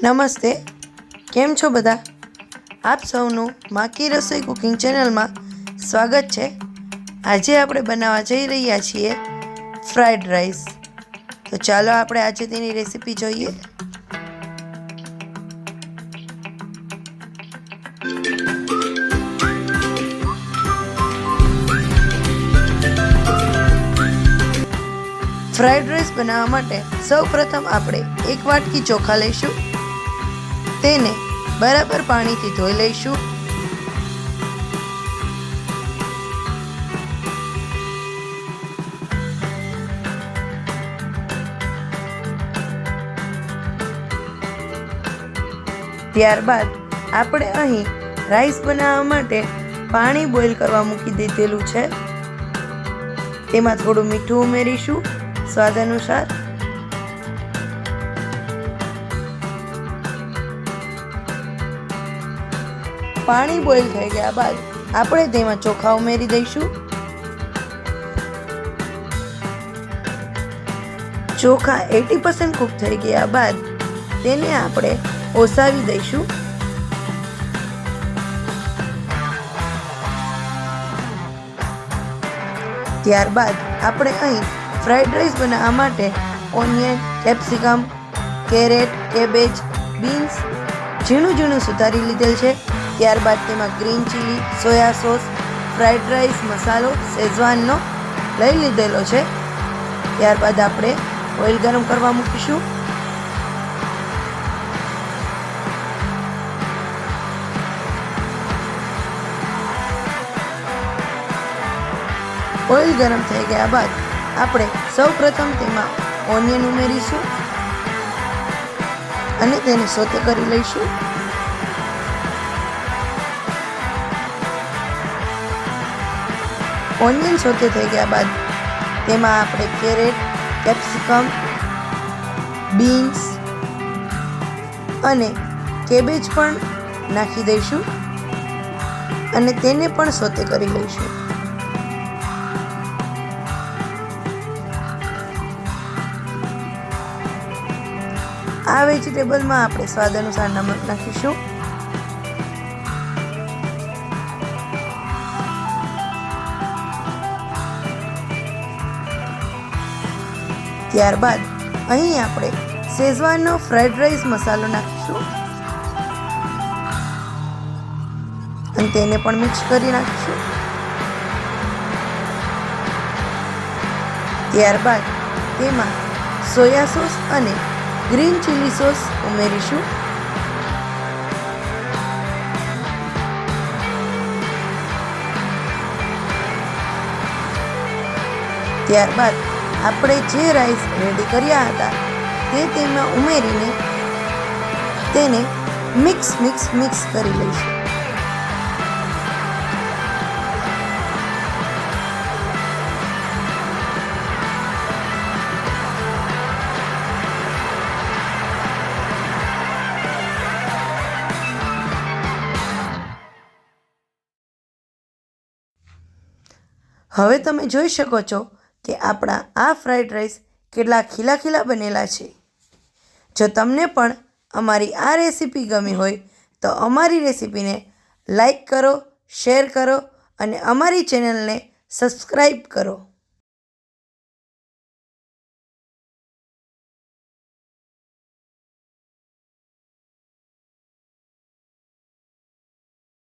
નમસ્તે, કેમ છો બધા? આપ સૌનું માકી રસોઈ કુકિંગ ચેનલમાં સ્વાગત છે. આજે આપણે બનાવવા જઈ રહ્યા છીએ ફ્રાઈડ રાઈસ. તો ચાલો આપણે આજે તેની રેસીપી જોઈએ. ફ્રાઈડ રાઈસ બનાવવા માટે સૌપ્રથમ આપણે એક વાટકી ચોખા લઈશું. તેને બરાબર પાણીથી ધોઈ લઈશું. ત્યારબાદ આપણે અહીં રાઈસ બનાવવા માટે પાણી બોઇલ કરવા મૂકી દીધેલું છે. તેમાં થોડું મીઠું ઉમેરીશું સ્વાદ અનુસાર. પાણી બોઇલ થઈ ગયા બાદ આપણે તેમાં ચોખા ઉમેરી દઈશું. ચોખા 80% કૂક થઈ ગયા બાદ તેને આપણે ઓસાવી દઈશું. ત્યારબાદ આપણે અહીં ફ્રાઈડ રાઈસ બનાવવા માટે onion, capsicum, carrot, cabbage, beans ઝીણું ઝીણું સુધારી લીધેલ છે. ત્યારબાદ તેમાં green chilli, soya sauce, fried rice મસાલો શેઝવાનનો લઈ લીધેલો છે. ત્યારબાદ આપણે ઓઇલ ગરમ કરવા મૂકીશું. ઓઇલ ગરમ થઈ ગયા બાદ આપણે સૌપ્રથમ તેમાં ઓનિયન ઉમેરીશું અને તેને સોતે કરી લઈશું. ઓનિયન સોતે થઈ ગયા બાદ તેમાં આપણે કેરેટ, કેપ્સિકમ, બીન્સ અને કેબેજ પણ નાખી દઈશું અને તેને પણ સોતે કરી લઈશું. આ વેજીટેબલમાં આપણે સ્વાદ અનુસાર નમક નાખીશું. ત્યારબાદ અહીં આપણે શેઝવાનનો ફ્રાઈડ રાઈસ મસાલો નાખીશું અને તેને પણ મિક્સ કરી નાખીશું. ત્યારબાદ તેમાં સોયા સોસ અને ગ્રીન ચીલી સોસ ઉમેરીશું. ત્યારબાદ આપણે જે રાઈસ રેડી કર્યા હતા તે તેમાં ઉમેરીને તેને મિક્સ કરી લઈશું. હવે તમે જોઈ શકો છો કે આપણા આ ફ્રાઈડ રાઈસ કેટલા ખીલા બનેલા છે. જો તમને પણ અમારી આ રેસીપી ગમી હોય તો અમારી રેસીપીને લાઈક કરો, શેર કરો અને અમારી ચેનલને સબસ્ક્રાઈબ કરો.